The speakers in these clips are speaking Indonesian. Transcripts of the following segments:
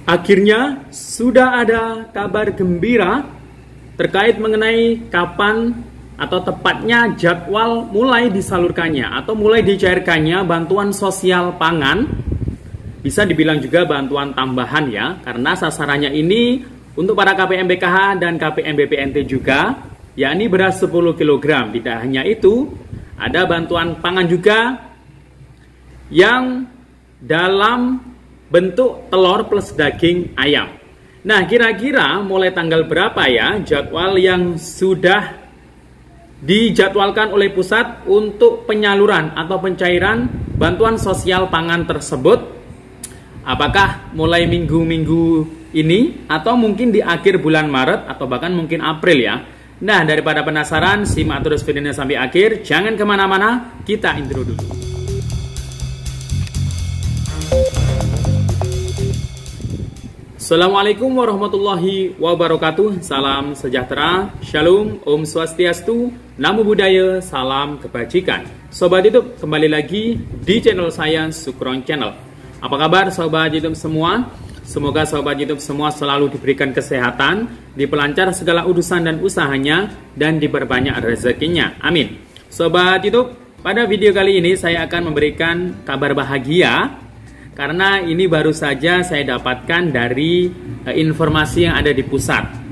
Akhirnya sudah ada kabar gembira terkait mengenai kapan atau tepatnya jadwal mulai disalurkannya atau mulai dicairkannya bantuan sosial pangan. Bisa dibilang juga bantuan tambahan ya, karena sasarannya ini untuk para KPM BKH dan KPM BPNT juga, yakni beras 10 kg. Tidak hanya itu, ada bantuan pangan juga yang dalam bentuk telur plus daging ayam. Nah, kira-kira mulai tanggal berapa ya jadwal yang sudah dijadwalkan oleh pusat untuk penyaluran atau pencairan bantuan sosial pangan tersebut? Apakah mulai minggu-minggu ini atau mungkin di akhir bulan Maret atau bahkan mungkin April ya? Nah, daripada penasaran, simak terus videonya sampai akhir. Jangan kemana-mana, kita intro dulu. Assalamualaikum warahmatullahi wabarakatuh. Salam sejahtera, shalom, om swastiastu, namo buddhaya, salam kebajikan. Sobat YouTube, kembali lagi di channel saya, Sukron Channel. Apa kabar sobat YouTube semua? Semoga sobat YouTube semua selalu diberikan kesehatan, dipelancar segala urusan dan usahanya, dan diperbanyak rezekinya. Amin. Sobat YouTube, pada video kali ini saya akan memberikan kabar bahagia, karena ini baru saja saya dapatkan dari informasi yang ada di pusat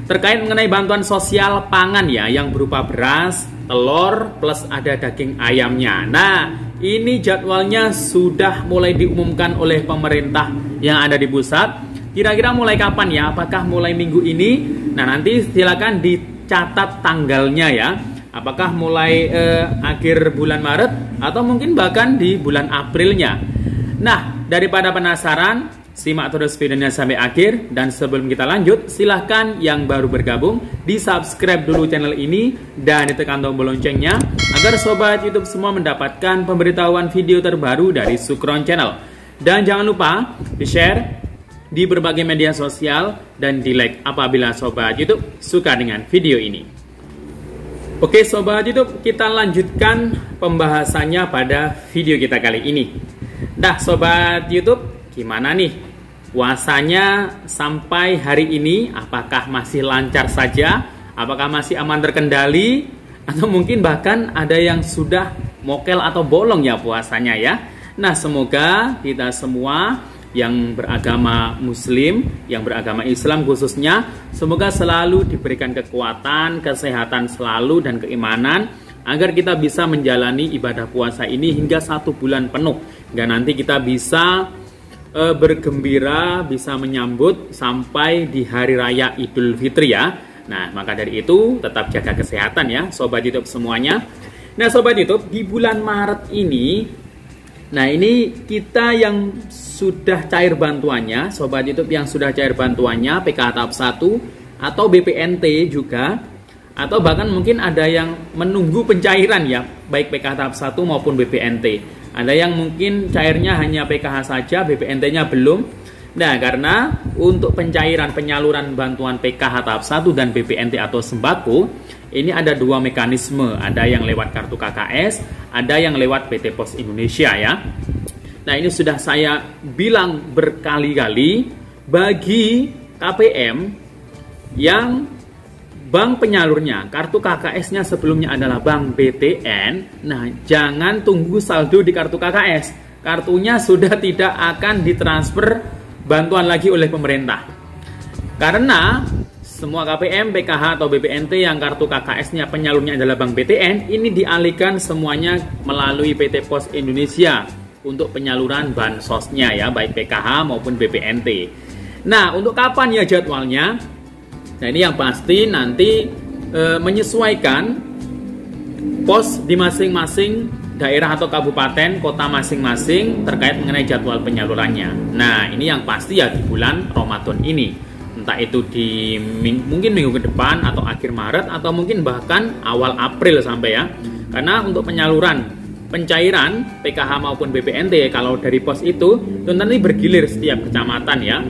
terkait mengenai bantuan sosial pangan ya, yang berupa beras, telur, plus ada daging ayamnya. Nah, ini jadwalnya sudah mulai diumumkan oleh pemerintah yang ada di pusat. Kira-kira mulai kapan ya? Apakah mulai minggu ini? Nah, nanti silakan dicatat tanggalnya ya. Apakah mulai akhir bulan Maret atau mungkin bahkan di bulan Aprilnya. Nah, daripada penasaran, simak terus videonya sampai akhir. Dan sebelum kita lanjut, silahkan yang baru bergabung di subscribe dulu channel ini dan ditekan tombol loncengnya agar sobat YouTube semua mendapatkan pemberitahuan video terbaru dari Sukron Channel. Dan jangan lupa di share di berbagai media sosial dan di like apabila sobat YouTube suka dengan video ini. Oke sobat YouTube, kita lanjutkan pembahasannya pada video kita kali ini. Nah sobat YouTube, gimana nih puasanya sampai hari ini? Apakah masih lancar saja? Apakah masih aman terkendali? Atau mungkin bahkan ada yang sudah mokel atau bolong ya puasanya ya? Nah, semoga kita semua yang beragama Muslim, yang beragama Islam khususnya, semoga selalu diberikan kekuatan, kesehatan selalu dan keimanan, agar kita bisa menjalani ibadah puasa ini hingga 1 bulan penuh. Hingga nanti kita bisa bergembira, bisa menyambut sampai di Hari Raya Idul Fitri ya. Nah, maka dari itu tetap jaga kesehatan ya Sobat YouTube semuanya. Nah Sobat YouTube, di bulan Maret ini, nah ini kita yang sudah cair bantuannya, Sobat YouTube yang sudah cair bantuannya, PKH tahap 1 atau BPNT juga, atau bahkan mungkin ada yang menunggu pencairan ya, baik PKH tahap 1 maupun BPNT. Ada yang mungkin cairnya hanya PKH saja, BPNT-nya belum. Nah, karena untuk pencairan penyaluran bantuan PKH tahap 1 dan BPNT atau sembako, ini ada 2 mekanisme. Ada yang lewat kartu KKS, ada yang lewat PT Pos Indonesia ya. Nah, ini sudah saya bilang berkali-kali, bagi KPM yang bank penyalurnya, kartu KKS-nya sebelumnya adalah Bank BTN. Nah, jangan tunggu saldo di kartu KKS. Kartunya sudah tidak akan ditransfer bantuan lagi oleh pemerintah. Karena semua KPM, PKH atau BPNT yang kartu KKS-nya penyalurnya adalah Bank BTN, ini dialihkan semuanya melalui PT Pos Indonesia untuk penyaluran bansosnya ya, baik PKH maupun BPNT. Nah, untuk kapan ya jadwalnya? Nah, ini yang pasti nanti menyesuaikan pos di masing-masing daerah atau kabupaten, kota masing-masing terkait mengenai jadwal penyalurannya. Nah, ini yang pasti ya di bulan Ramadan ini. Entah itu di mungkin minggu ke depan atau akhir Maret atau mungkin bahkan awal April sampai ya. Karena untuk penyaluran pencairan PKH maupun BPNT kalau dari pos itu nanti bergilir setiap kecamatan ya.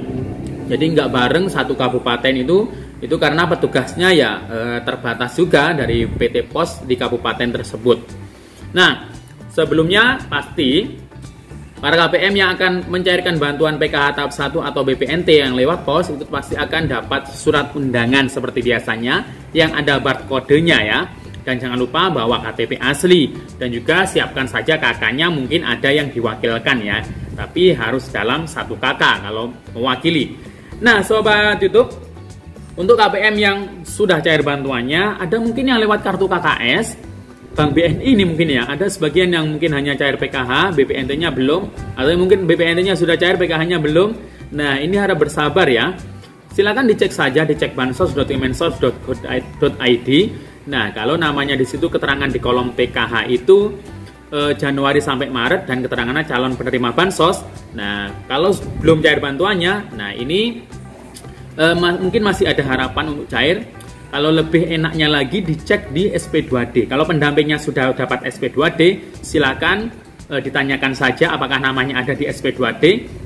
Jadi nggak bareng satu kabupaten itu karena petugasnya ya terbatas juga dari PT Pos di kabupaten tersebut. Nah, sebelumnya pasti para KPM yang akan mencairkan bantuan PKH tahap 1 atau BPNT yang lewat pos itu pasti akan dapat surat undangan seperti biasanya yang ada barcode-nya ya. Dan jangan lupa bawa KTP asli dan juga siapkan saja kakaknya, mungkin ada yang diwakilkan ya. Tapi harus dalam satu kakak kalau mewakili. Nah, sobat YouTube, untuk KPM yang sudah cair bantuannya, ada mungkin yang lewat kartu KKS, Bank BNI ini mungkin ya, ada sebagian yang mungkin hanya cair PKH, BPNT-nya belum, atau mungkin BPNT-nya sudah cair, PKH-nya belum. Nah, ini harap bersabar ya. Silakan dicek saja, dicek bansos.kemensos.go.id. Nah, kalau namanya di situ keterangan di kolom PKH itu Januari sampai Maret dan keterangannya calon penerima bansos. Nah, kalau belum cair bantuannya, nah ini mungkin masih ada harapan untuk cair. Kalau lebih enaknya lagi dicek di SP2D. Kalau pendampingnya sudah dapat SP2D, silakan ditanyakan saja apakah namanya ada di SP2D.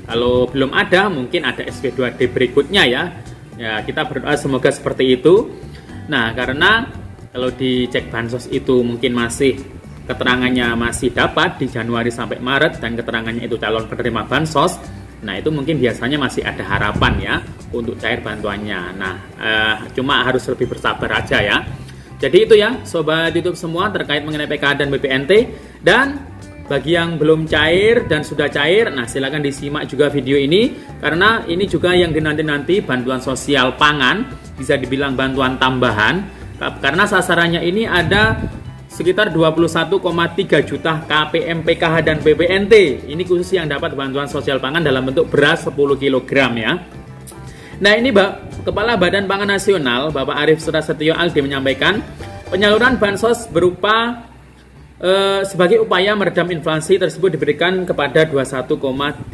Kalau belum ada, mungkin ada SP2D berikutnya ya. Ya, kita berdoa semoga seperti itu. Nah, karena kalau dicek bansos itu mungkin masih keterangannya masih dapat di Januari sampai Maret dan keterangannya itu calon penerima bansos. Nah, itu mungkin biasanya masih ada harapan ya untuk cair bantuannya. Nah, cuma harus lebih bersabar aja ya. Jadi itu ya sobat YouTube semua terkait mengenai PKH dan BPNT. Dan bagi yang belum cair dan sudah cair, nah silakan disimak juga video ini karena ini juga yang dinanti-nanti bantuan sosial pangan, bisa dibilang bantuan tambahan. Karena sasarannya ini ada sekitar 21,3 juta KPM, PKH, dan BPNT. Ini khusus yang dapat bantuan sosial pangan dalam bentuk beras 10 kg ya. Nah, ini Kepala Badan Pangan Nasional, Bapak Arief Prasetyo Aldi menyampaikan, penyaluran bansos berupa sebagai upaya meredam inflasi tersebut diberikan kepada 21,353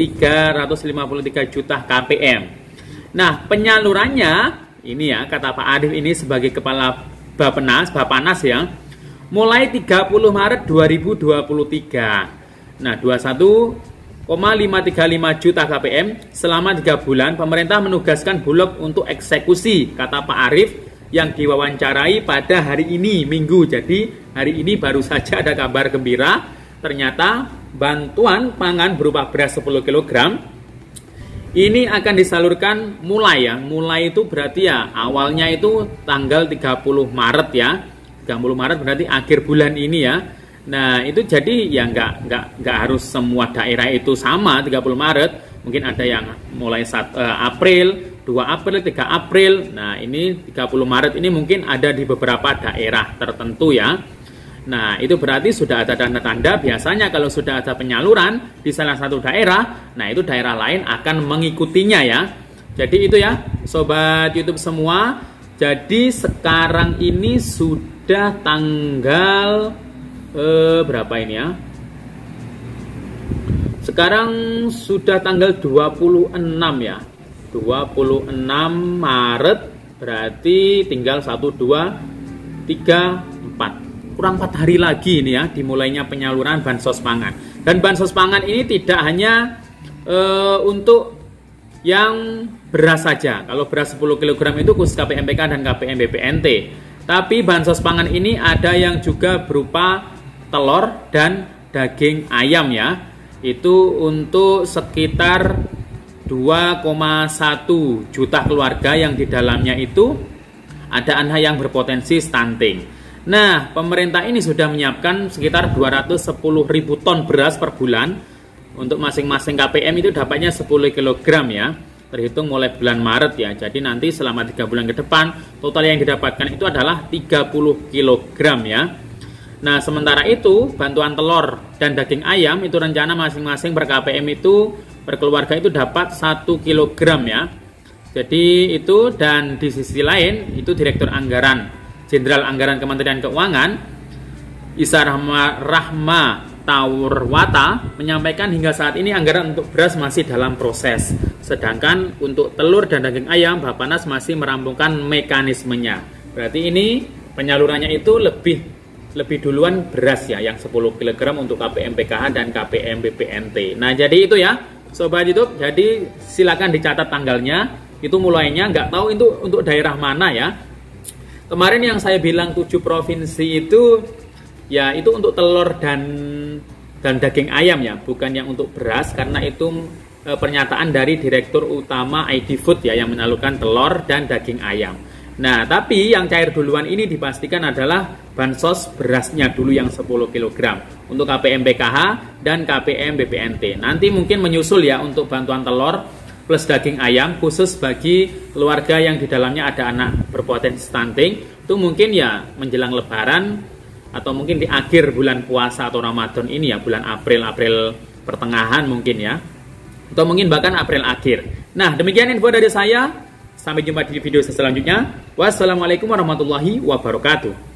juta KPM. Nah, penyalurannya ini ya, kata Pak Arief ini sebagai Kepala Bapanas ya, mulai 30 Maret 2023. Nah, 21,535 juta KPM selama 3 bulan pemerintah menugaskan Bulog untuk eksekusi, kata Pak Arief yang diwawancarai pada hari ini Minggu. Jadi hari ini baru saja ada kabar gembira, ternyata bantuan pangan berupa beras 10 kg ini akan disalurkan mulai ya. Mulai itu berarti ya awalnya itu tanggal 30 Maret ya. 30 Maret berarti akhir bulan ini ya. Nah, itu jadi ya nggak harus semua daerah itu sama 30 Maret. Mungkin ada yang mulai 1 April, 2 April, 3 April. Nah, ini 30 Maret ini mungkin ada di beberapa daerah tertentu ya. Nah, itu berarti sudah ada tanda-tanda biasanya kalau sudah ada penyaluran di salah satu daerah, nah itu daerah lain akan mengikutinya ya. Jadi itu ya, sobat YouTube semua. Jadi sekarang ini sudah tanggal berapa ini ya? Sekarang sudah tanggal 26 ya. 26 Maret berarti tinggal 1, 2, 3, 4. Kurang 4 hari lagi ini ya dimulainya penyaluran bansos pangan. Dan bansos pangan ini tidak hanya untuk yang beras saja. Kalau beras 10 kg itu khusus KPM, PKH, dan KPM, BPNT. Tapi bansos pangan ini ada yang juga berupa telur dan daging ayam ya. Itu untuk sekitar 2,1 juta keluarga yang di dalamnya itu ada anak yang berpotensi stunting. Nah, pemerintah ini sudah menyiapkan sekitar 210.000 ton beras per bulan. Untuk masing-masing KPM itu dapatnya 10 kg ya. Terhitung mulai bulan Maret ya. Jadi nanti selama 3 bulan ke depan, total yang didapatkan itu adalah 30 kg ya. Nah, sementara itu, bantuan telur dan daging ayam itu rencana masing-masing per KPM itu, per keluarga itu dapat 1 kg ya. Jadi itu, dan di sisi lain, itu Direktur Jenderal Anggaran Kementerian Keuangan Isa Rahma Taurwata menyampaikan hingga saat ini anggaran untuk beras masih dalam proses. Sedangkan untuk telur dan daging ayam Bapanas masih merampungkan mekanismenya. Berarti ini penyalurannya itu lebih duluan beras ya, yang 10 kg untuk KPM, PKH, dan KPM, BPNT. Nah, jadi itu ya Sobat YouTube. Jadi silakan dicatat tanggalnya. Itu mulainya nggak tahu itu untuk daerah mana ya. Kemarin yang saya bilang 7 provinsi itu ya itu untuk telur dan dan daging ayam ya, bukan yang untuk beras, karena itu pernyataan dari Direktur Utama ID Food ya, yang menyalurkan telur dan daging ayam. Nah, tapi yang cair duluan ini dipastikan adalah bansos berasnya dulu yang 10 kg untuk KPM BKH dan KPM BPNT. Nanti mungkin menyusul ya untuk bantuan telur plus daging ayam khusus bagi keluarga yang di dalamnya ada anak berpotensi stunting. Itu mungkin ya menjelang Lebaran atau mungkin di akhir bulan puasa atau Ramadan ini ya, bulan April pertengahan mungkin ya, atau mungkin bahkan April akhir. Nah, demikian info dari saya. Sampai jumpa di video selanjutnya. Wassalamualaikum warahmatullahi wabarakatuh.